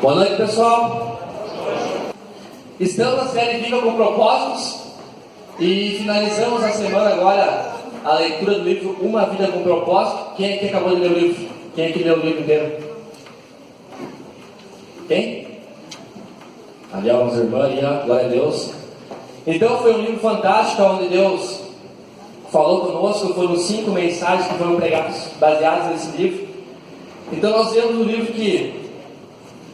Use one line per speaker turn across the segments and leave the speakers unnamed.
Boa noite, pessoal. Estamos na série Viva com Propósitos e finalizamos a semana agora a leitura do livro Uma Vida com Propósito. Quem aqui acabou de ler o livro? Quem aqui leu o livro inteiro? Quem? Ali algumas irmãs, glória a Deus. Então foi um livro fantástico onde Deus falou conosco. Foram 5 mensagens que foram pregadas baseadas nesse livro. Então nós vemos no livro que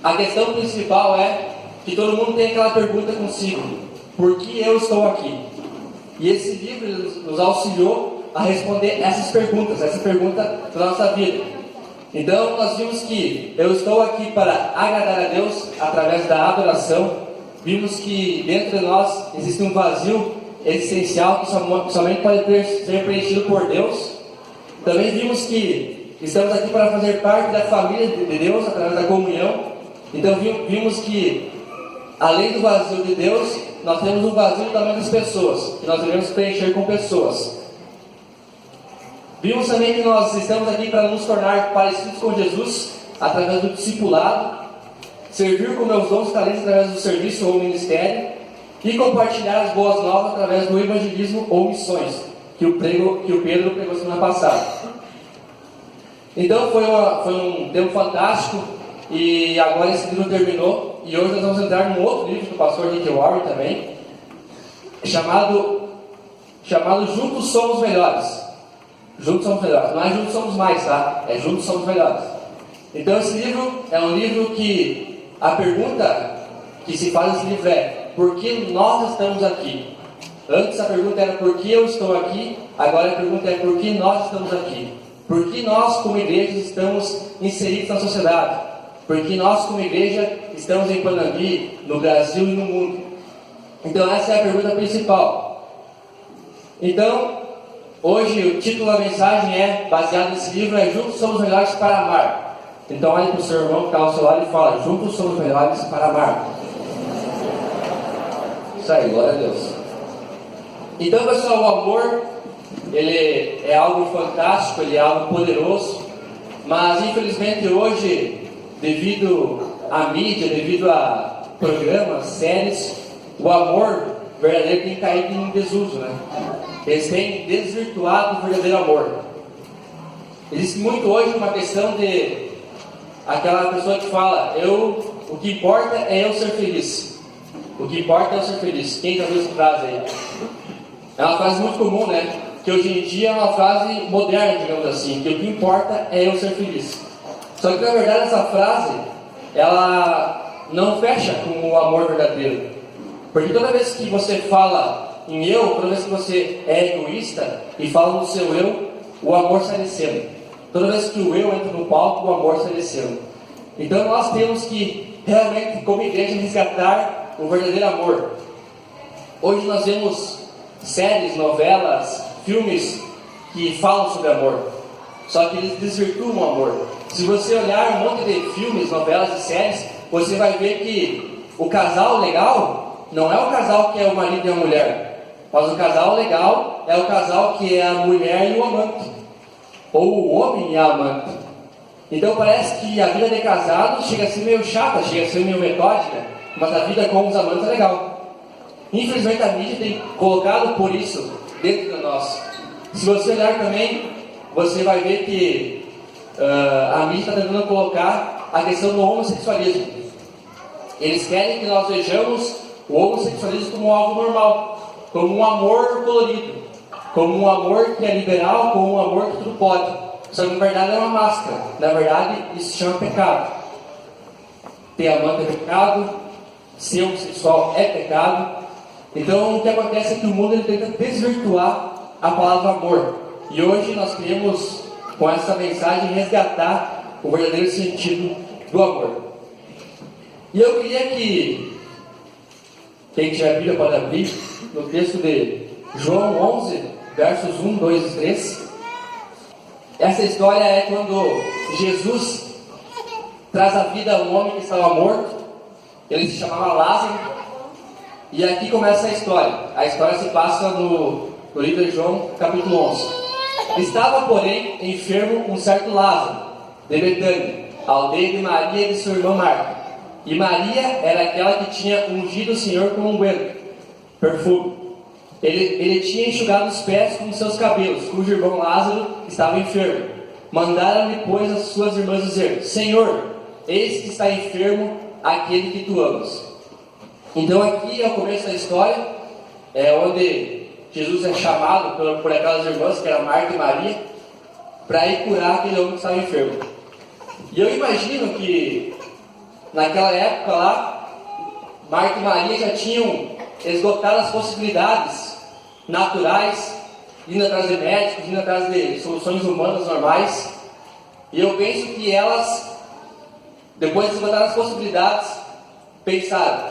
a questão principal é que todo mundo tem aquela pergunta consigo: por que eu estou aqui? E esse livro nos auxiliou a responder essa pergunta da nossa vida. Então nós vimos que eu estou aqui para agradar a Deus através da adoração. Vimos que dentro de nós existe um vazio existencial que somente pode ser preenchido por Deus. Também vimos que estamos aqui para fazer parte da família de Deus através da comunhão. Então vimos que além do vazio de Deus, nós temos um vazio também das pessoas, que nós devemos preencher com pessoas. Vimos também que nós estamos aqui para nos tornar parecidos com Jesus através do discipulado, servir com meus dons e talentos através do serviço ou ministério e compartilhar as boas novas através do evangelismo ou missões, que o Pedro pregou semana passada. Então foi um tempo fantástico e agora esse livro terminou e hoje nós vamos entrar num outro livro do pastor Rick Warren também, chamado Juntos, Somos, Melhores. Juntos somos melhores, não é juntos somos mais, tá? É juntos somos melhores. Então esse livro é um livro que a pergunta que se faz nesse livro é: por que nós estamos aqui? Antes a pergunta era por que eu estou aqui, agora a pergunta é por que nós estamos aqui? Por que nós como igreja estamos inseridos na sociedade? Por que nós como igreja estamos em Panambi, no Brasil e no mundo? Então essa é a pergunta principal. Então hoje o título da mensagem é baseado nesse livro, é Juntos somos melhores para amar. Então olhe para o seu irmão que está ao seu lado e fala: juntos somos melhores para amar. Isso aí, glória a Deus. Então pessoal, o amor, ele é algo fantástico, ele é algo poderoso, mas infelizmente hoje, devido à mídia, devido a programas, séries, o amor verdadeiro tem caído em desuso, né? Eles têm desvirtuado o verdadeiro amor. Existe muito hoje uma questão de aquela pessoa que fala: o que importa é eu ser feliz. O que importa é eu ser feliz. Quem já viu essa frase aí? É uma frase muito comum, né? Que hoje em dia é uma frase moderna, digamos assim, que o que importa é eu ser feliz. Só que na verdade essa frase, ela não fecha com o amor verdadeiro. Porque toda vez que você fala em eu, toda vez que você é egoísta e fala no seu eu, o amor sai descendo. Toda vez que o eu entra no palco, o amor sai descendo. Então nós temos que realmente, como igreja, resgatar o verdadeiro amor. Hoje nós vemos séries, novelas, filmes que falam sobre amor, só que eles desvirtuam o amor. Se você olhar um monte de filmes, novelas e séries, você vai ver que o casal legal não é o casal que é o marido e a mulher, mas o casal legal é o casal que é a mulher e o amante, ou o homem e a amante. Então parece que a vida de casado chega a ser meio chata, chega a ser meio metódica, mas a vida com os amantes é legal. Infelizmente a mídia tem colocado por isso dentro de nós. Se você olhar também, você vai ver que a mídia está tentando colocar a questão do homossexualismo. Eles querem que nós vejamos o homossexualismo como algo normal, como um amor colorido, como um amor que é liberal, como um amor que tudo pode. Só que na verdade é uma máscara. Na verdade isso se chama pecado. Ter amante é pecado, ser homossexual é pecado. Então o que acontece é que o mundo ele tenta desvirtuar a palavra amor. E hoje nós queremos, com essa mensagem, resgatar o verdadeiro sentido do amor. E eu queria que quem tiver a Bíblia pode abrir no texto de João 11, versos 1, 2 e 3. Essa história é quando Jesus traz à vida um homem que estava morto. Ele se chamava Lázaro. E aqui começa a história. A história se passa no livro de João, capítulo 11. Estava, porém, enfermo um certo Lázaro, de Betânia, aldeia de Maria e de sua irmã Marta. E Maria era aquela que tinha ungido o Senhor com unguento, perfume. Ele tinha enxugado os pés com seus cabelos, cujo irmão Lázaro estava enfermo. Mandaram-lhe, pois, as suas irmãs dizer: Senhor, eis que está enfermo aquele que tu amas. Então aqui é o começo da história, onde Jesus é chamado por aquelas irmãs, que eram Marta e Maria, para ir curar aquele homem que estava enfermo. E eu imagino que naquela época lá, Marta e Maria já tinham esgotado as possibilidades naturais, indo atrás de médicos, indo atrás de soluções humanas normais. E eu penso que elas, depois de esgotar as possibilidades, pensaram: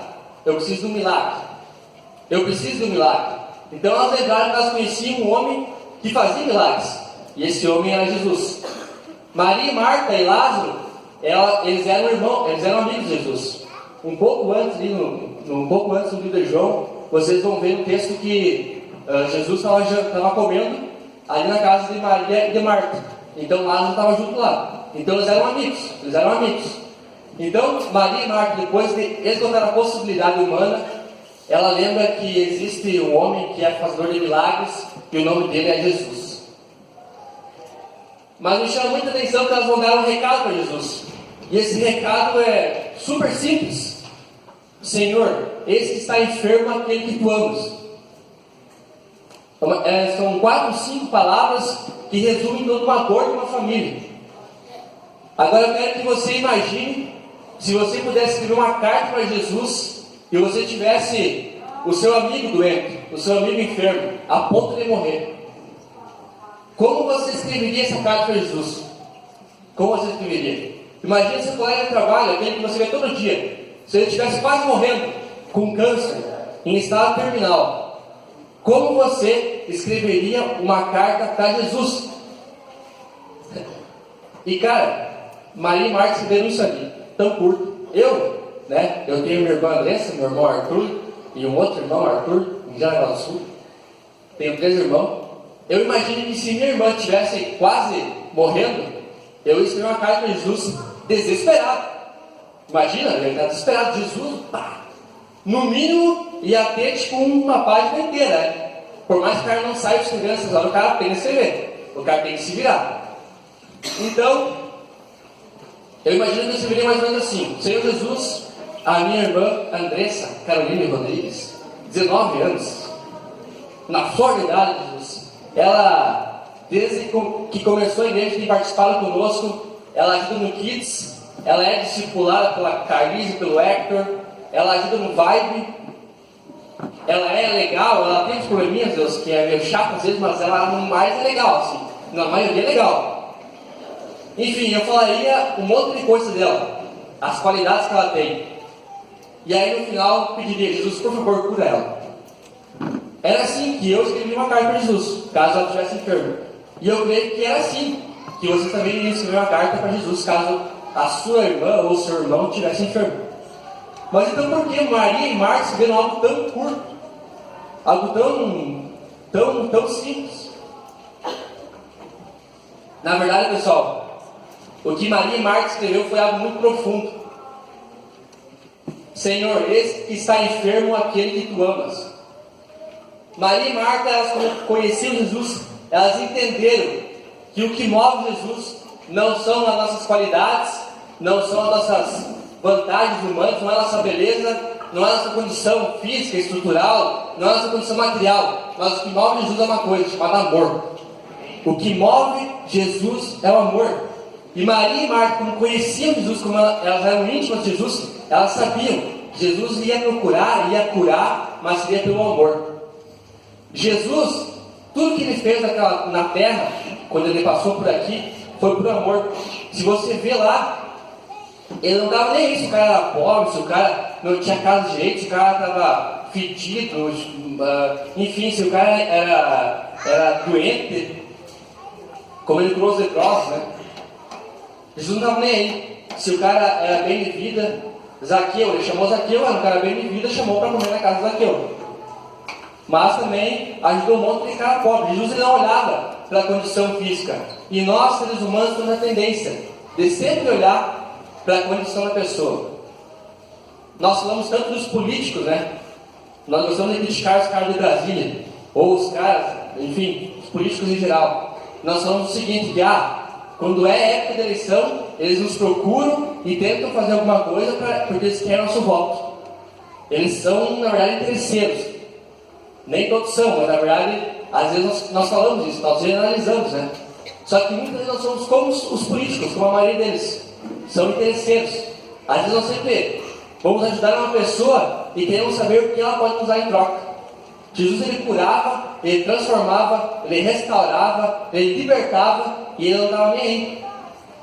eu preciso de um milagre. Eu preciso de um milagre. Então elas lembraram que elas conheciam um homem que fazia milagres. E esse homem era Jesus. Maria, Marta e Lázaro, eles eram irmãos, eles eram amigos de Jesus. Um pouco antes do livro de João, vocês vão ver no texto que Jesus estava comendo ali na casa de Maria e de Marta. Então Lázaro estava junto lá. Então eles eram amigos. Então Maria e Marta, depois de esgotar a possibilidade humana, ela lembra que existe um homem que é fazedor de milagres e o nome dele é Jesus. Mas me chama muita atenção que elas vão dar um recado para Jesus. E esse recado é super simples: Senhor, esse que está enfermo é aquele que tu amas. São 4 ou 5 palavras que resumem toda uma dor de uma família. Agora eu quero que você imagine, se você pudesse escrever uma carta para Jesus e você tivesse o seu amigo doente, o seu amigo enfermo, a ponto de morrer. Como você escreveria essa carta para Jesus? Como você escreveria? Imagine seu colega de trabalho, aquele que você vê todo dia. Se ele estivesse quase morrendo, com câncer, em estado terminal, como você escreveria uma carta para Jesus? E cara, Maria e Marta escreveram isso ali, tão curto. Eu tenho minha irmã Andressa, meu irmão Arthur, e um outro irmão, Arthur, em Jaraguá do Sul. Tenho 3 irmãos. Eu imagino que se minha irmã estivesse quase morrendo, eu ia escrever uma carta para Jesus desesperado. Imagina, ele está desesperado. Jesus, pá, no mínimo, ia ter tipo uma página inteira, né? Por mais que o cara não saiba escrever nessas horas, o cara tem que escrever. O cara tem que se virar. Então, eu imagino que eu escreveria mais ou menos assim: Senhor Jesus, a minha irmã Andressa Caroline Rodrigues, 19 anos, na flor de idade, Jesus. Ela, desde que começou a igreja, tem participado conosco. Ela ajuda no Kids, ela é discipulada pela Carlise e pelo Hector, ela ajuda no Vibe, ela é legal, ela tem uns probleminhas, Deus, que é meio chato às vezes, mas ela no mais é legal, assim, na maioria é legal. Enfim, eu falaria um monte de coisa dela, as qualidades que ela tem. E aí no final pediria: Jesus, por favor, cura ela. Era assim que eu escrevi uma carta para Jesus, caso ela estivesse enferma. E eu creio que era assim que você também iria escrever uma carta para Jesus, caso a sua irmã ou seu irmão estivesse enfermo. Mas então por que Maria e Marta escreveram algo tão curto? Algo tão simples? Na verdade, pessoal, o que Maria e Marta escreveu foi algo muito profundo. Senhor, esse que está enfermo é aquele que tu amas. Maria e Marta, elas conheciam Jesus, elas entenderam que o que move Jesus não são as nossas qualidades, não são as nossas vantagens humanas, não é a nossa beleza, não é a nossa condição física, estrutural, não é a nossa condição material, mas o que move Jesus é uma coisa chamada amor. O que move Jesus é o amor. E Maria e Marta, como conheciam Jesus, como elas eram íntimas de Jesus, elas sabiam que Jesus ia procurar, ia curar, mas seria pelo amor. Jesus, tudo que ele fez na terra, quando ele passou por aqui, foi por amor. Se você vê lá, ele não dava nem aí se o cara era pobre, se o cara não tinha casa direito, se o cara estava fedido, enfim, se o cara era doente, como ele curou os leprosos, né? Jesus não estava nem aí. Se o cara era bem de vida, Zaqueu, ele chamou Zaqueu, era um cara bem de vida, chamou para comer na casa de Zaqueu. Mas também ajudou um monte de cara pobre. Jesus ele não olhava pela condição física. E nós, seres humanos, temos a tendência de sempre olhar para a condição da pessoa. Nós falamos tanto dos políticos, né? Nós gostamos de criticar os caras de Brasília, ou os caras, enfim, os políticos em geral. Nós falamos o seguinte, que quando é época de eleição, eles nos procuram e tentam fazer alguma coisa porque eles querem nosso voto. Eles são, na verdade, interesseiros. Nem todos são, mas na verdade, às vezes nós falamos isso, nós generalizamos, né? Só que muitas vezes nós somos como os políticos, como a maioria deles. São interesseiros. Às vezes nós sempre vamos ajudar uma pessoa e queremos saber o que ela pode nos dar em troca. Jesus, ele curava, ele transformava, ele restaurava, ele libertava e ele não estava nem aí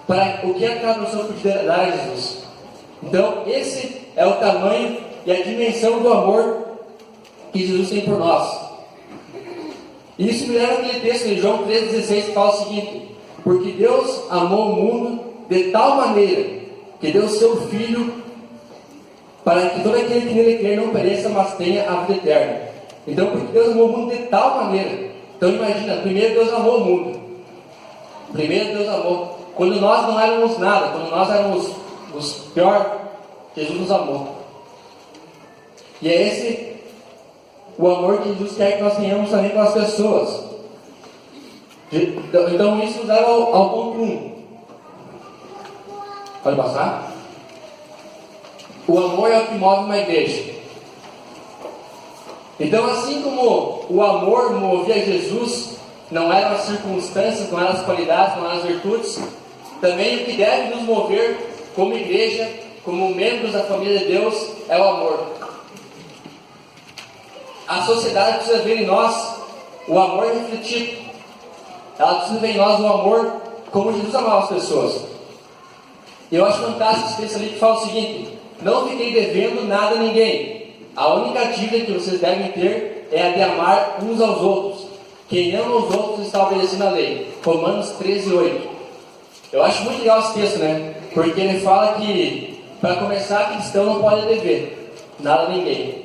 para o que aquela pessoa podia dar a Jesus. Então, esse é o tamanho e a dimensão do amor que Jesus tem por nós. E isso me leva àquele texto de João 3,16 que fala o seguinte: porque Deus amou o mundo de tal maneira que deu o seu Filho para que todo aquele que nele crer não pereça, mas tenha a vida eterna. Então, porque Deus amou o mundo de tal maneira. Então imagina, primeiro Deus amou o mundo. Primeiro Deus amou. Quando nós não éramos nada, quando nós éramos os piores, Jesus nos amou. E é esse o amor que Jesus quer que nós tenhamos também com as pessoas. Então isso nos leva ao ponto 1. Pode passar? O amor é o que move uma igreja. Então, assim como o amor movia Jesus, não eram as circunstâncias, não eram as qualidades, não eram as virtudes, também o que deve nos mover como igreja, como membros da família de Deus, é o amor. A sociedade precisa ver em nós o amor refletido. Ela precisa ver em nós o amor como Jesus amava as pessoas. E eu acho fantástico esse texto ali que fala o seguinte: não fiquei devendo nada a ninguém. A única dívida que vocês devem ter é a de amar uns aos outros. Quem ama os outros está obedecendo a lei. Romanos 13:8. Eu acho muito legal esse texto, né? Porque ele fala que, para começar, cristão não pode dever nada a ninguém.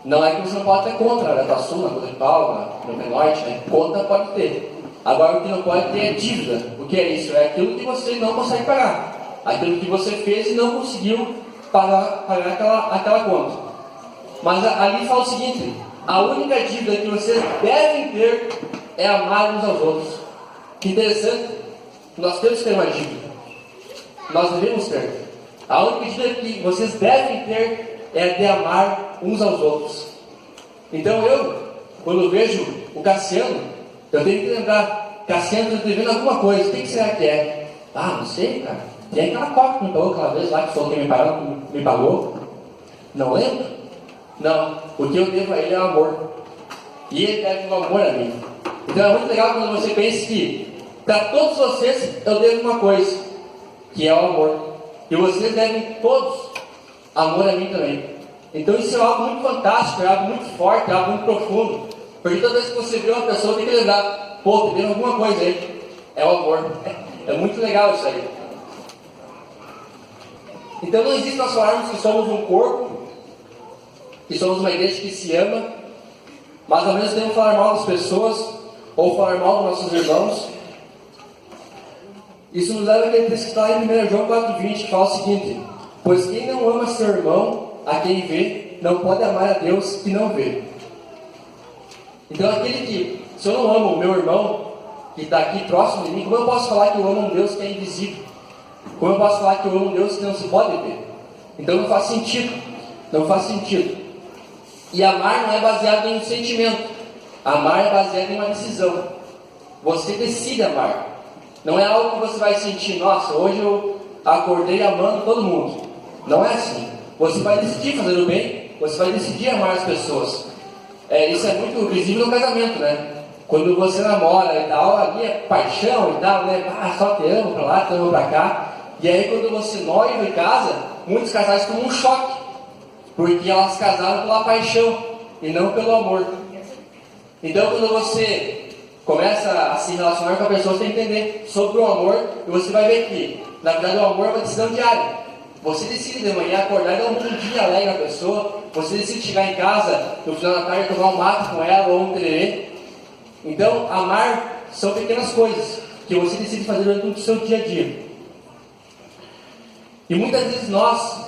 Não é que você não pode ter contra, né? Da Sul, na Coisa de Pau, no Norte, né? Conta pode ter. Agora, o que não pode ter é dívida. O que é isso? É aquilo que você não consegue pagar. Aquilo que você fez e não conseguiu pagar aquela conta. Mas ali fala o seguinte: a única dívida que vocês devem ter é amar uns aos outros. Que interessante. Nós temos que ter uma dívida. Nós devemos ter. A única dívida que vocês devem ter é a de amar uns aos outros. Então quando vejo o Cassiano, eu tenho que lembrar: Cassiano está devendo alguma coisa. O que será que é? Não sei, cara. Tem aquela coca que me pagou aquela vez lá, que falou que me pagou. Não lembro? Não. O que eu devo a ele é o amor. E ele deve o amor a mim. Então é muito legal quando você pensa que para todos vocês eu devo uma coisa, que é o amor. E vocês devem todos amor a mim também. Então isso é algo muito fantástico, é algo muito forte, é algo muito profundo. Porque toda vez que você vê uma pessoa, tem que lembrar: pô, te devo alguma coisa aí. É o amor. É muito legal isso aí. Então não existe nós falarmos que somos um corpo, que somos uma igreja que se ama, mas ao mesmo tempo falar mal das pessoas, ou falar mal dos nossos irmãos. Isso nos leva a aquele texto que está em 1 João 4,20, que fala o seguinte: pois quem não ama seu irmão, a quem vê, não pode amar a Deus que não vê. Então aquele que, se eu não amo o meu irmão, que está aqui próximo de mim, como eu posso falar que eu amo um Deus que é invisível? Como eu posso falar que eu amo um Deus que não se pode ver? Então não faz sentido. Não faz sentido. E amar não é baseado em um sentimento. Amar é baseado em uma decisão. Você decide amar. Não é algo que você vai sentir: nossa, hoje eu acordei amando todo mundo. Não é assim. Você vai decidir fazer o bem. Você vai decidir amar as pessoas. Isso é muito visível no casamento, né? Quando você namora e tal, ali é paixão e tal, né? Só te amo pra lá, te amo pra cá. E aí quando você noiva e casa, muitos casais tomam um choque, porque elas casaram pela paixão e não pelo amor. Então quando você começa a se relacionar com a pessoa, você tem que entender sobre o amor, e você vai ver que, na verdade, o amor é uma decisão diária. Você decide de manhã acordar e dar um bom dia alegre à pessoa. Você decide chegar em casa no final da tarde e tomar um mate com ela ou um tererê. Então, amar são pequenas coisas que você decide fazer durante o seu dia a dia. E muitas vezes nós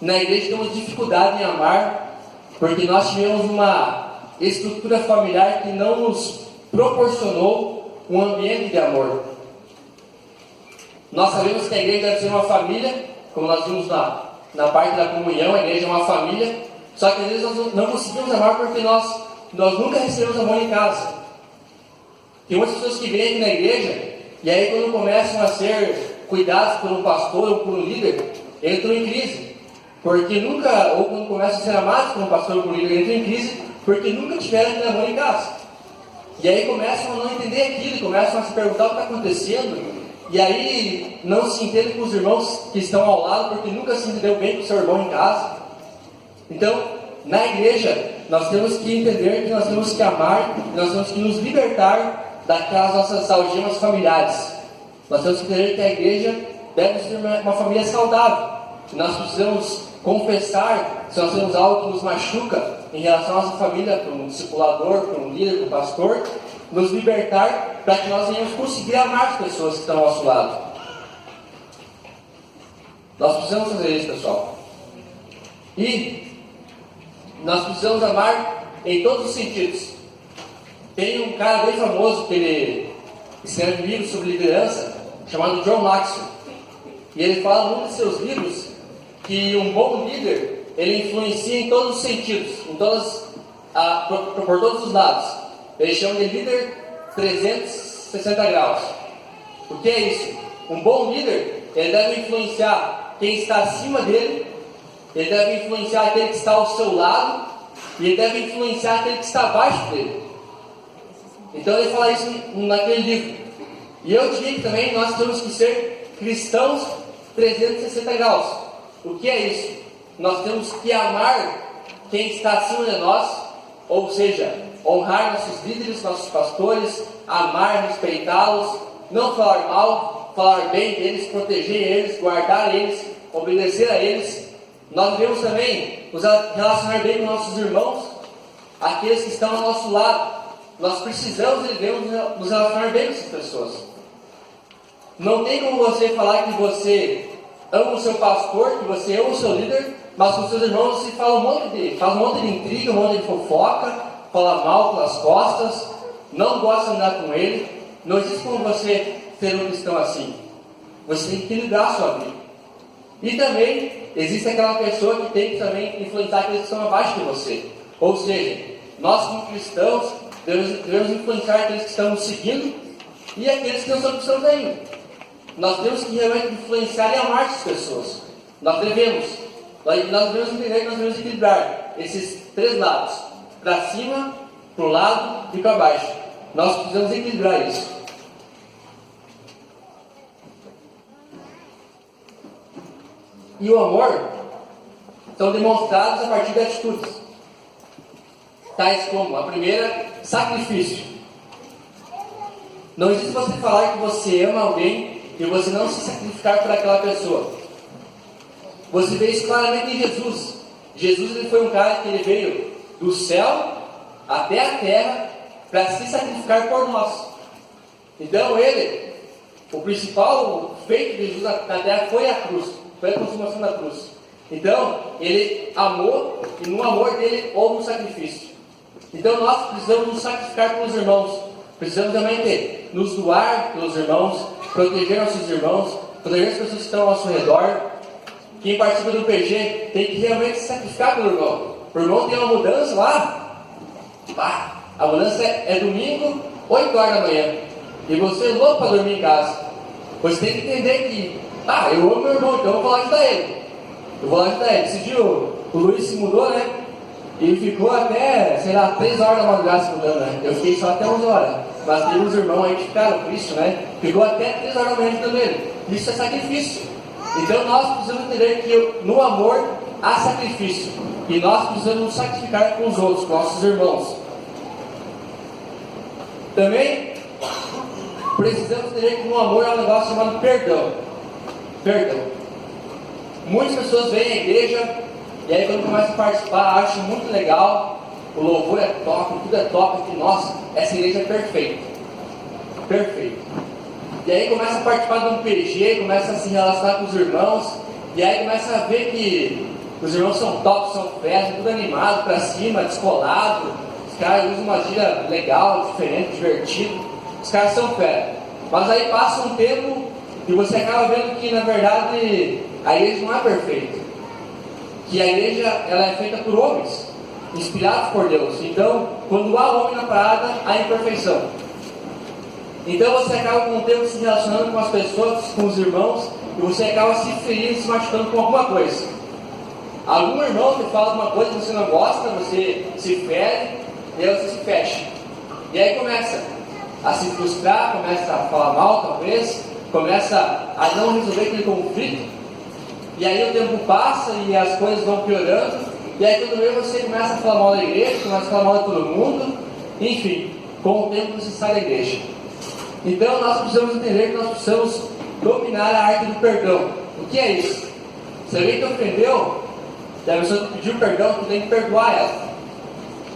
na igreja temos dificuldade em amar, porque nós tivemos uma estrutura familiar que não nos proporcionou um ambiente de amor. Nós sabemos que a igreja deve ser uma família, como nós vimos na parte da comunhão, a igreja é uma família, só que às vezes nós não conseguimos amar porque nós nunca recebemos amor em casa. Tem muitas pessoas que vêm aqui na igreja, e aí quando começam a ser cuidados por um pastor ou por um líder, entram em crise, porque nunca, ou quando começam a ser amados por um pastor ou por um líder, entram em crise, porque nunca tiveram aquele amor em casa. E aí começam a não entender aquilo, começam a se perguntar o que está acontecendo, e aí não se entendem com os irmãos que estão ao lado, porque nunca se entendeu bem com o seu irmão em casa. Então, na igreja, nós temos que entender que nós temos que amar, nós temos que nos libertar daquelas nossas algemas familiares. Nós temos que entender que a igreja deve ser uma família saudável. Nós precisamos confessar se nós temos algo que nos machuca em relação à nossa família, para um discipulador, para um líder, para um pastor, nos libertar para que nós venhamos conseguir amar as pessoas que estão ao nosso lado. Nós precisamos fazer isso, pessoal. E nós precisamos amar em todos os sentidos. Tem um cara bem famoso que ele escreve um livro sobre liderança, chamado John Maxwell. E ele fala num de seus livros que um bom líder, ele influencia em todos os sentidos, por todos os lados. Ele chama de líder 360 graus. O que é isso? Um bom líder, ele deve influenciar quem está acima dele, ele deve influenciar aquele que está ao seu lado, e ele deve influenciar aquele que está abaixo dele. Então ele fala isso naquele livro. E eu diria que também nós temos que ser cristãos 360 graus. O que é isso? Nós temos que amar quem está acima de nós, ou seja, honrar nossos líderes, nossos pastores, amar, respeitá-los, não falar mal, falar bem deles, proteger eles, guardar eles, obedecer a eles. Nós devemos também nos relacionar bem com nossos irmãos, aqueles que estão ao nosso lado. Nós precisamos e devemos nos relacionar bem com essas pessoas. Não tem como você falar que você ama o seu pastor, que você ama o seu líder, mas com os seus irmãos você faz um monte de intriga, um monte de fofoca, fala mal pelas costas, não gosta de andar com ele. Não existe como você ser um cristão assim. Você tem que equilibrar a sua vida. E também existe aquela pessoa que tem que também influenciar aqueles que estão abaixo de você. Ou seja, nós como cristãos devemos influenciar aqueles que estamos seguindo e aqueles que não são cristãos ainda. Nós temos que realmente influenciar e amar essas pessoas. Nós devemos entender que nós devemos equilibrar esses três lados, para cima, para o lado e para baixo. Nós precisamos equilibrar isso. E o amor são demonstrados a partir de atitudes, tais como a primeira, sacrifício. Não existe você falar que você ama alguém e você não se sacrificar por aquela pessoa. Você vê isso claramente em Jesus. Jesus ele foi um cara que ele veio do céu até a terra para se sacrificar por nós. Então o principal feito de Jesus na terra foi a cruz, foi a consumação da cruz. Então, ele amou e no amor dele houve um sacrifício. Então nós precisamos nos sacrificar pelos irmãos. Precisamos também nos doar pelos irmãos, proteger nossos irmãos, proteger as pessoas que estão ao nosso redor. Quem participa do PG tem que realmente se sacrificar pelo irmão. O irmão tem uma mudança lá. A mudança é domingo, 8 horas da manhã. E você é louco para dormir em casa. Você tem que entender que, eu amo meu irmão, então eu vou lá ajudar ele. Esse dia o Luiz se mudou, né? E ficou até, 3 horas da madrugada se mudando, né? Eu fiquei só até 11 horas. Mas tem uns irmãos aí que ficaram por isso, né? Ficou até 3 horas da manhã ajudando ele. Isso é sacrifício. Então nós precisamos entender que no amor há sacrifício. E nós precisamos nos sacrificar com os outros, com nossos irmãos. Também precisamos entender que no amor há um negócio chamado perdão. Muitas pessoas vêm à igreja e aí quando começam a participar acham muito legal, o louvor é top, tudo é top, que nossa, essa igreja é perfeita. E aí começa a participar de um PG, começa a se relacionar com os irmãos, e aí começa a ver que Os irmãos são top, são festa, tudo animado, pra cima, descolado. Os caras usam uma gíria legal, diferente, divertido. Os caras são fera. Mas aí passa um tempo e você acaba vendo que, na verdade, a igreja não é perfeita. Que a igreja, ela é feita por homens, inspirados por Deus. Então, quando há homem na parada, há imperfeição. Então você acaba com o tempo se relacionando com as pessoas, com os irmãos, e você acaba se ferindo, se machucando com alguma coisa. Algum irmão te fala alguma coisa que você não gosta, você se fere, e aí você se fecha. E aí começa a se frustrar, começa a falar mal talvez, começa a não resolver aquele conflito. E aí o tempo passa e as coisas vão piorando, e aí todo mês você começa a falar mal da igreja, começa a falar mal de todo mundo, enfim, com o tempo você sai da igreja. Então nós precisamos entender que nós precisamos dominar a arte do perdão. O que é isso? Se alguém te ofendeu, se a pessoa te pediu perdão, tu tem que perdoar ela.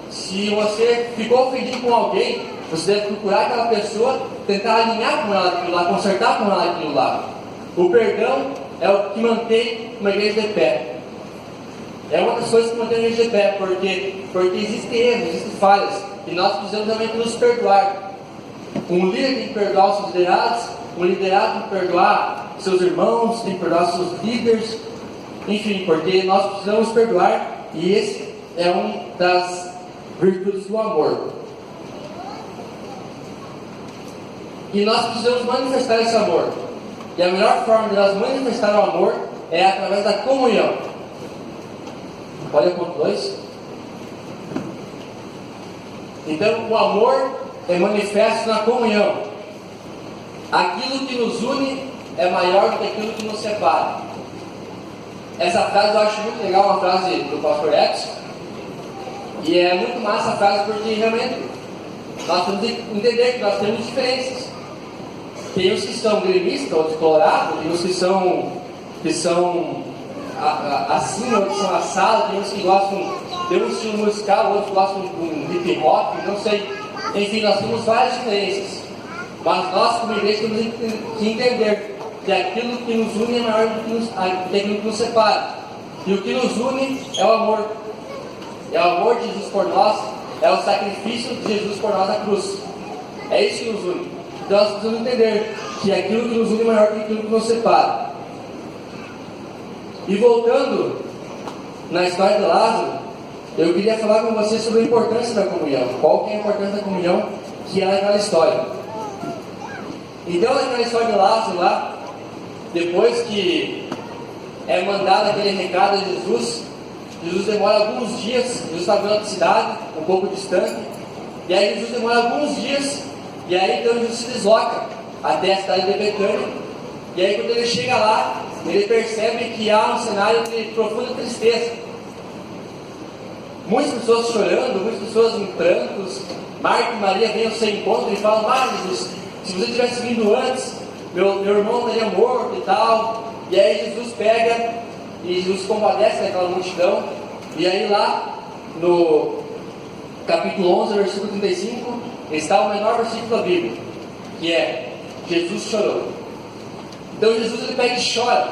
Se você ficou ofendido com alguém, você deve procurar aquela pessoa, tentar alinhar com ela aquilo lá, consertar com ela aquilo lá. O perdão é o que mantém uma igreja de pé. É uma das coisas que mantém a igreja de pé, porque existem erros, existem falhas, e nós precisamos realmente nos perdoar. Um líder tem que perdoar os seus liderados, um liderado tem que perdoar seus irmãos, tem que perdoar seus líderes, enfim, porque nós precisamos perdoar, e esse é uma das virtudes do amor. E nós precisamos manifestar esse amor. E a melhor forma de nós manifestar o amor é através da comunhão. Olha o ponto 2. Então, o amor é manifesto na comunhão. Aquilo que nos une é maior do que aquilo que nos separa. Essa frase eu acho muito legal, uma frase do pastor Edson. E é muito massa a frase porque realmente nós temos que entender que nós temos diferenças. Tem os que são gremistas, outros colorados, tem os que são assim, outros são assados, tem uns que gostam de um estilo musical, outros gostam de um hip hop, não sei. Enfim, nós temos várias diferenças. Mas nós, como igreja, temos que entender que aquilo que nos une é maior do que aquilo que nos separa. E o que nos une é o amor. É o amor de Jesus por nós, é o sacrifício de Jesus por nós na cruz. É isso que nos une. Então nós precisamos entender que aquilo que nos une é maior do que aquilo que nos separa. E voltando na história de Lázaro, eu queria falar com vocês sobre a importância da comunhão. Qual que é a importância da comunhão que é naquela história? Então, naquela história de Lázaro lá, depois que é mandado aquele recado a Jesus, Jesus demora alguns dias, Jesus estava em outra cidade, um pouco distante, e aí Jesus demora alguns dias, e aí então Jesus se desloca até a cidade de Betânia, e aí quando ele chega lá, ele percebe que há um cenário de profunda tristeza. Muitas pessoas chorando, muitas pessoas em prantos. Marta e Maria vêm ao seu encontro e falam: Jesus, se você tivesse vindo antes, meu irmão estaria morto e tal. E aí Jesus pega e Jesus compadece daquela multidão. E aí lá no capítulo 11, versículo 35, está o menor versículo da Bíblia, que é: Jesus chorou. Então Jesus ele pega e chora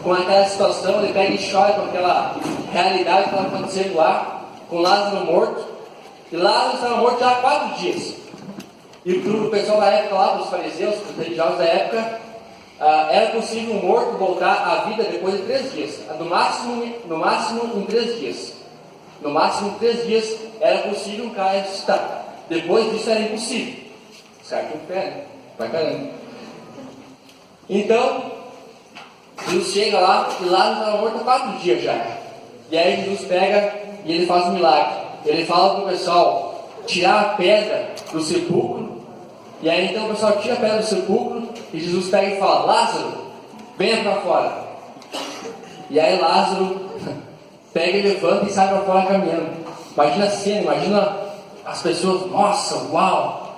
com aquela situação, ele pega e chora com aquela realidade que estava acontecendo lá, com Lázaro morto. E Lázaro estava morto já há 4 dias. E para o pessoal da época lá, os fariseus, os religiosos da época, era possível um morto voltar à vida depois de 3 dias. No máximo em 3 dias. No máximo em 3 dias era possível um cara ressuscitar. Depois disso era impossível. Os caras tinham fé, né? Vai caramba. Então, Jesus chega lá e Lázaro estava morto há 4 dias já. E aí Jesus pega e ele faz um milagre. Ele fala para o pessoal tirar a pedra do sepulcro. E aí então o pessoal tira a pedra do sepulcro e Jesus pega e fala: Lázaro, venha para fora. E aí Lázaro pega e levanta e sai para fora caminhando. Imagina a cena, imagina as pessoas: nossa, uau!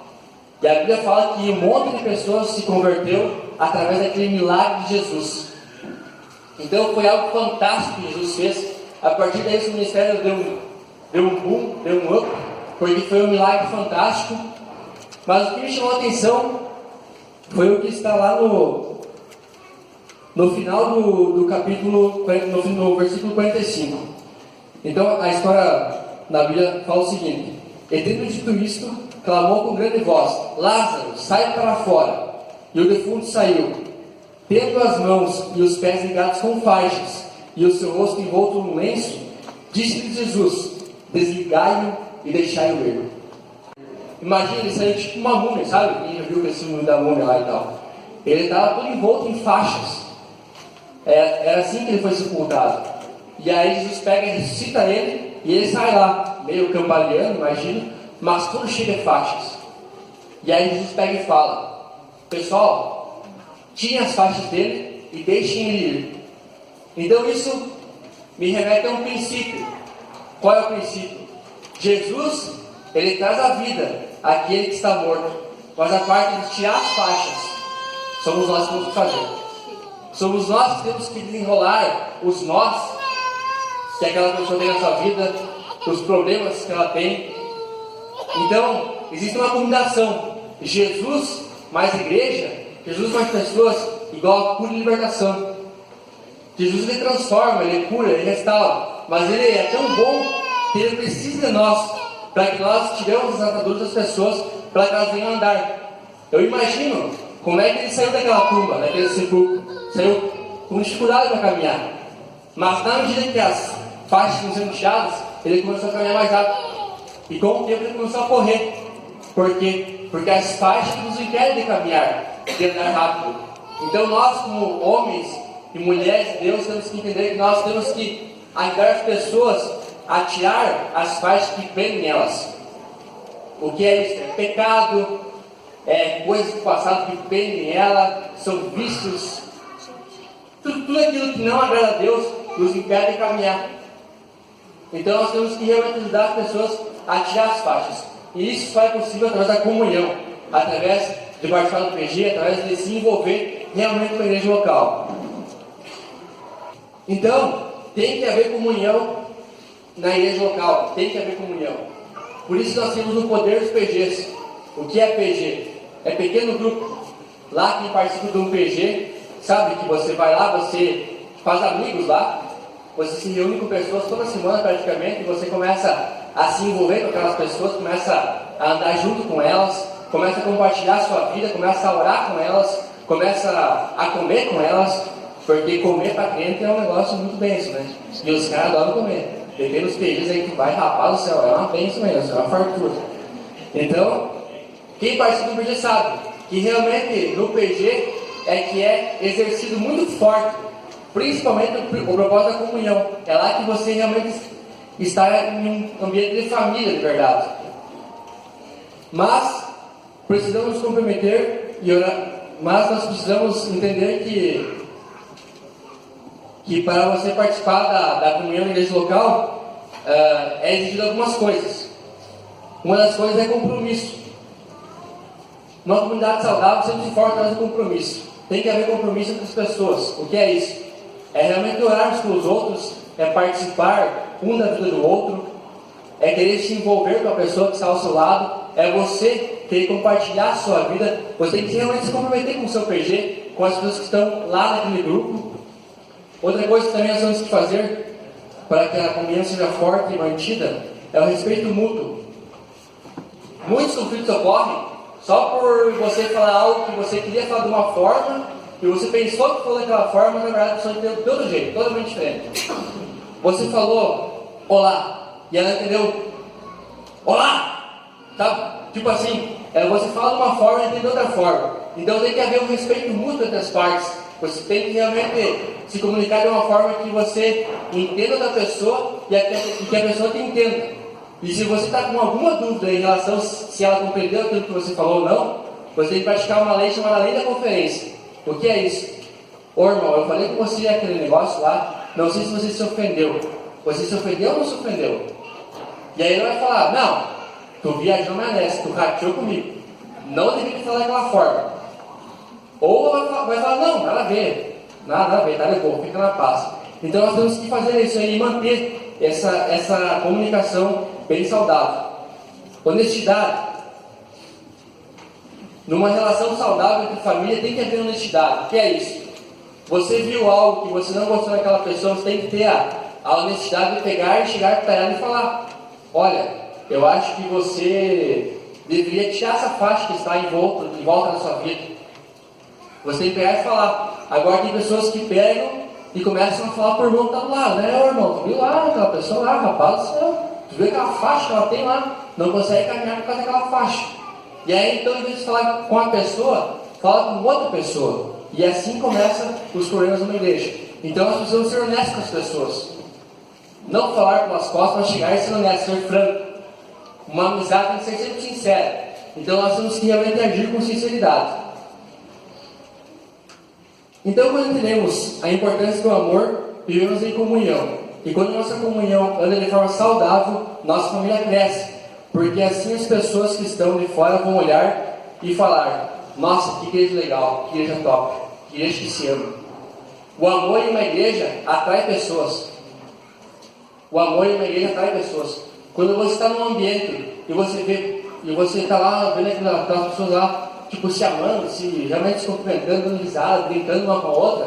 E a Bíblia fala que um monte de pessoas se converteu através daquele milagre de Jesus. Então foi algo fantástico que Jesus fez. A partir daí o ministério deu um boom, deu um up, porque foi um milagre fantástico. Mas o que me chamou a atenção foi o que está lá no no final do capítulo, no versículo 45. Então a história na Bíblia fala o seguinte: e tendo dito isto, clamou com grande voz: Lázaro, sai para fora. E o defunto saiu, tendo as mãos e os pés ligados com faixas, e o seu rosto envolto num lenço. Disse-lhe Jesus: desligai-o e deixai-o ir. Imagina, ele saiu tipo uma múmia, sabe? Quem já viu esse filme da múmia lá e tal. Ele estava todo envolto em faixas. Era assim que ele foi sepultado. E aí Jesus pega e ressuscita ele, e ele sai lá, meio cambaleando, imagina, mas todo cheio de faixas. E aí Jesus pega e fala: pessoal, tirem as faixas dele e deixem ele ir. Então isso me remete a um princípio. Qual é o princípio? Jesus, ele traz a vida àquele que está morto, mas a parte de tirar as faixas somos nós que temos que fazer. Somos nós que temos que desenrolar os nós que aquela pessoa tem na sua vida, os problemas que ela tem. Então, existe uma combinação: Jesus mais igreja, Jesus mais pessoas, igual a cura e libertação. Jesus, ele transforma, ele cura, ele restaura, mas ele é tão bom que ele precisa de nós, para que nós tiremos as ataduras das pessoas, para que elas venham andar. Eu imagino como é que ele saiu daquela tumba, daquele sepulcro. Saiu com dificuldade para caminhar, mas na medida que as faixas não sendo tiradas, ele começou a caminhar mais rápido, e com o tempo ele começou a correr. Por quê? Porque as faixas nos impedem de caminhar, de andar rápido. Então nós, como homens e mulheres de Deus, temos que entender que nós temos que ajudar as pessoas a tirar as faixas que prendem elas. O que é isso? É pecado, é coisas do passado que prendem ela, são vícios, tudo aquilo que não agrada a Deus nos impede de caminhar. Então nós temos que realmente ajudar as pessoas a tirar as faixas. E isso só é possível através da comunhão, através de participar do PG, através de se envolver realmente com a igreja local. Então, tem que haver comunhão na igreja local, tem que haver comunhão. Por isso nós temos o poder dos PGs. O que é PG? É pequeno grupo. Lá quem participa de um PG, sabe que você vai lá, você faz amigos lá, você se reúne com pessoas toda semana praticamente, e você começa a se envolver com aquelas pessoas, começa a andar junto com elas, começa a compartilhar a sua vida, começa a orar com elas, começa a comer com elas, porque comer para crente é um negócio muito benção, né? E os caras adoram comer. Tem nos PGs aí que vai rapar do céu, é uma benção mesmo, é uma fartura. Então, quem participa do PG sabe que realmente no PG é que é exercido muito forte, principalmente o propósito da comunhão. É lá que você realmente está em um ambiente de família de verdade. Mas precisamos nos comprometer e orar, mas nós precisamos entender que para você participar da comunhão na igreja local, é exigido algumas coisas. Uma das coisas é compromisso. Uma comunidade saudável sempre se forma atrás do compromisso. Tem que haver compromisso entre as pessoas. O que é isso? É realmente orarmos pelos outros, é participar um da vida do outro, é querer se envolver com a pessoa que está ao seu lado, é você querer compartilhar a sua vida. Você tem que realmente se comprometer com o seu PG, com as pessoas que estão lá naquele grupo. Outra coisa que também nós temos que fazer para que a comunhão seja forte e mantida é o respeito mútuo. Muitos conflitos ocorrem só por você falar algo que você queria falar de uma forma e você pensou que falou daquela forma, mas na verdade a pessoa entendeu de todo jeito, totalmente diferente. Você falou olá e ela entendeu olá, tá? Tipo assim, você fala de uma forma e ela entendeu de outra forma. Então tem que haver um respeito mútuo entre as partes. Você tem que realmente se comunicar de uma forma que você entenda da pessoa e que a pessoa te entenda. E se você está com alguma dúvida em relação se ela compreendeu aquilo que você falou ou não, você tem que praticar uma lei chamada lei da conferência. O que é isso? Ô irmão, eu falei com você aquele negócio lá, não sei se você se ofendeu. Você se ofendeu ou não se ofendeu? E aí ele vai falar, não, tu viajou mais nessa, tu rateou comigo. Não deveria falar daquela forma. Ou vai falar, não, nada a ver, tá de boa, fica na paz. Então nós temos que fazer isso aí e manter essa comunicação bem saudável. Honestidade. Numa relação saudável entre família tem que haver honestidade. O que é isso? Você viu algo que você não gostou daquela pessoa, você tem que ter a honestidade de pegar e chegar para ela e falar: olha, eu acho que você deveria tirar essa faixa que está em volta da sua vida. Você tem que pegar e falar. Agora tem pessoas que pegam e começam a falar por irmão que está do lado, né? Ô irmão, tu viu lá aquela pessoa lá, rapaz do céu, tu viu aquela faixa que ela tem lá, não consegue caminhar por causa daquela faixa. E aí então, em vez de falar com a pessoa, fala com outra pessoa. E assim começam os problemas numa igreja. Então nós precisamos ser honestos com as pessoas. Não falar pelas costas, mas chegar e ser honesto, ser franco. Uma amizade tem que ser sempre sincera. Então nós temos que realmente agir com sinceridade. Então, quando entendemos a importância do amor, vivemos em comunhão. E quando nossa comunhão anda de forma saudável, nossa família cresce. Porque assim as pessoas que estão de fora vão olhar e falar: nossa, que igreja legal, que igreja top, que igreja que se ama. O amor em uma igreja atrai pessoas. O amor em uma igreja atrai pessoas. Quando você está num ambiente e você está lá vendo aquelas pessoas lá, tipo, se amando, se realmente se cumprimentando, dando risada, brincando uma com a outra,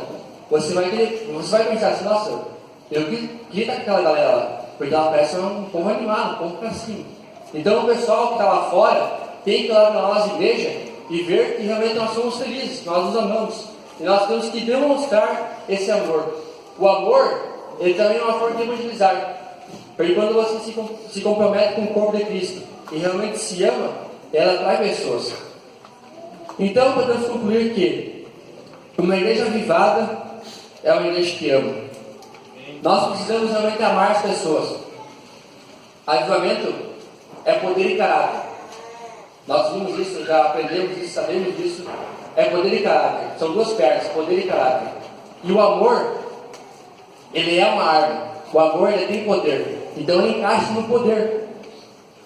você vai pensar assim: nossa, eu queria estar com aquela galera lá, porque ela parece um povo animado, um povo pra cima. Então o pessoal que está lá fora tem que ir lá na nossa igreja e ver que realmente nós somos felizes, nós nos amamos. E nós temos que demonstrar esse amor. O amor, ele também é uma forma de evangelizar. Porque quando você se compromete com o corpo de Cristo e realmente se ama, ela atrai pessoas. Então podemos concluir que uma igreja avivada é uma igreja que ama. Nós precisamos realmente amar as pessoas. Avivamento é poder e caráter. Nós vimos isso, já aprendemos isso, sabemos disso. É poder e caráter. São duas pernas, poder e caráter. E o amor, ele é uma arma. O amor, ele tem poder. Então ele encaixa no poder.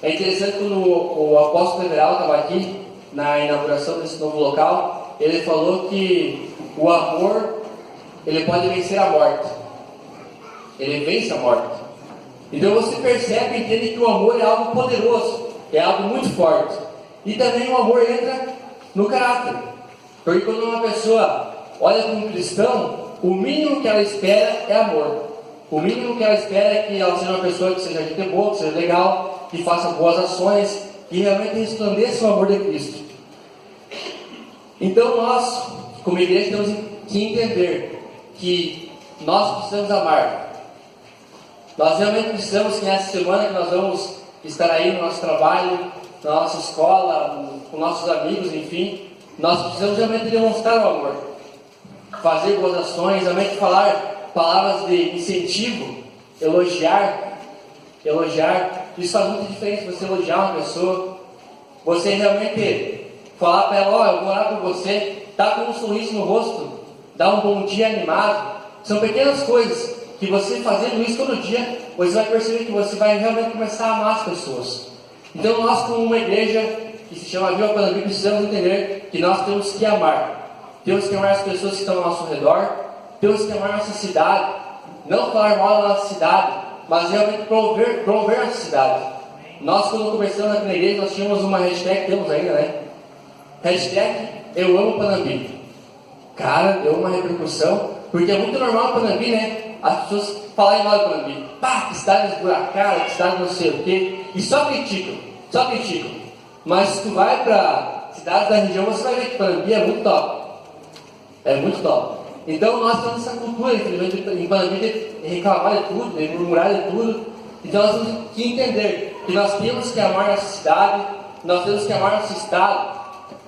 É interessante quando o apóstolo Everal estava aqui na inauguração desse novo local, ele falou que o amor, ele pode vencer a morte. Ele vence a morte. Então você percebe e entende que o amor é algo poderoso, é algo muito forte. E também o amor entra no caráter. Porque quando uma pessoa olha para um cristão, o mínimo que ela espera é amor. O mínimo que ela espera é que ela seja uma pessoa que seja gente boa, que seja legal, que faça boas ações, que realmente resplandeça o amor de Cristo. Então nós, como igreja, temos que entender que nós precisamos amar. Nós realmente precisamos que nessa semana que nós vamos estar aí no nosso trabalho, na nossa escola, com nossos amigos, enfim, nós precisamos realmente demonstrar o amor. Fazer boas ações, realmente falar palavras de incentivo, elogiar. Isso faz muita diferença, você elogiar uma pessoa, você realmente falar para ela: ó, eu vou orar por você, tá com um sorriso no rosto, dar um bom dia animado. São pequenas coisas que você fazendo isso todo dia, você vai perceber que você vai realmente começar a amar as pessoas. Então nós, como uma igreja que se chama Viva, precisamos entender que nós temos que amar. Temos que amar as pessoas que estão ao nosso redor, temos que amar a nossa cidade, não falar mal da nossa cidade, mas realmente promover a nossa cidade. Nós, quando começamos aqui na igreja, nós tínhamos uma hashtag, temos ainda, né? Hashtag Eu Amo Panambi. Cara, deu uma repercussão, porque é muito normal o Panambi, né? As pessoas falarem mal do Panambi. Pá, que cidade esburacada, que cidade não sei o quê. E só criticam. Mas se tu vai para cidades da região, você vai ver que Panambi é muito top. É muito top. Então nós temos essa cultura, infelizmente, em Panambi, de reclamar de tudo, de murmurar de tudo. Então nós temos que entender que nós temos que amar nossa cidade, nós temos que amar nosso estado.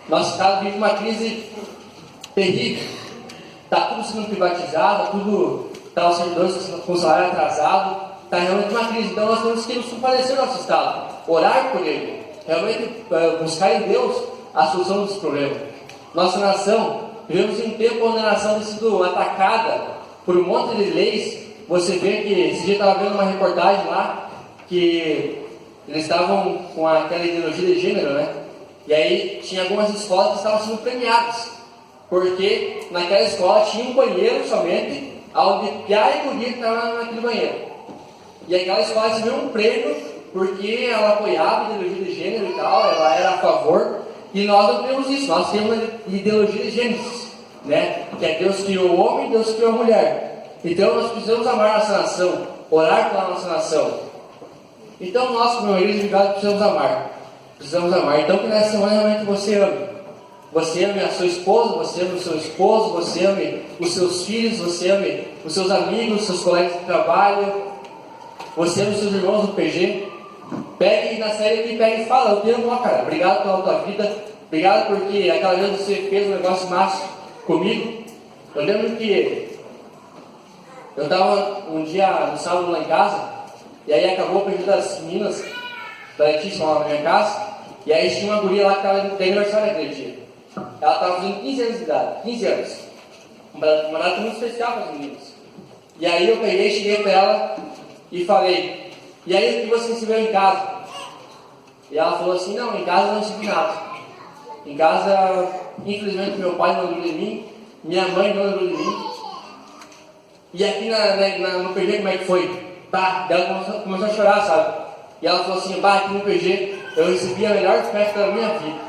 Nosso estado vive uma crise terrível. Está tudo sendo privatizado, tudo está os servidores com o salário atrasado. Está realmente uma crise. Então nós temos que nos compadecer do nosso estado, orar por ele, realmente buscar em Deus a solução dos problemas. Nossa nação, vivemos em um tempo onde a nação tem sido atacada por um monte de leis. Você vê que esse dia estava vendo uma reportagem lá que eles estavam com aquela ideologia de gênero, né? E aí tinha algumas escolas que estavam sendo premiadas, porque naquela escola tinha um banheiro somente, onde piá e guria estavam naquele banheiro. E aquela escola recebeu um prêmio porque ela apoiava a ideologia de gênero e tal, ela era a favor. E nós não temos isso, nós temos a ideologia de gênero. né? Que é Deus criou o homem, Deus criou a mulher. Então nós precisamos amar a nossa nação, orar pela nossa nação. Então nós, como igreja de casa, precisamos amar. Precisamos amar. Então que nessa semana realmente você ame. Você ame a sua esposa, você ame o seu esposo, você ame os seus filhos, você ame os seus amigos, seus colegas de trabalho, você ame os seus irmãos do PG. Pegue na série aqui, pegue e fala: eu te amo, ó, cara, obrigado pela tua vida, obrigado porque aquela vez você fez um negócio massa comigo. Eu lembro que eu estava um dia no sábado lá em casa, e aí acabou o pedido das meninas da Letícia lá na minha casa, e aí tinha uma guria lá que estava de aniversário naquele dia. Ela estava fazendo 15 anos de idade, 15 anos. Uma data muito especial para as meninas. E aí eu peguei, cheguei para ela e falei: e aí o que você recebeu em casa? E ela falou assim: não, em casa não recebi nada. Em casa, infelizmente, meu pai não lembrou de mim, minha mãe não lembrou de mim. E aqui no PG, como é que foi? Bah, ela começou a chorar, sabe? E ela falou assim: bah, aqui no PG eu recebi a melhor festa da minha vida.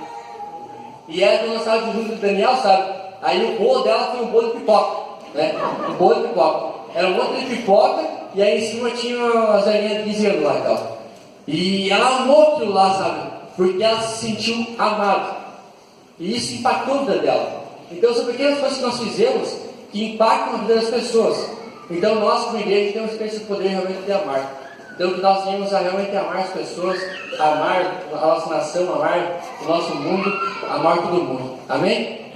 E ela quando nós estávamos junto do Daniel, sabe? Aí o bolo dela foi um bolo de pipoca, né? Um bolo de pipoca. Era um monte de pipoca, e aí em cima tinha as velhinhas de 15 anos lá e tal. E ela amou aquilo lá, sabe? Porque ela se sentiu amada. E isso impactou a vida dela. Então são pequenas coisas que nós fizemos que impactam a vida das pessoas. Então nós, como igreja, temos esse poder realmente de amar. Então que nós venhamos a realmente amar as pessoas, amar a nossa nação, amar o nosso mundo, amar todo mundo. Amém?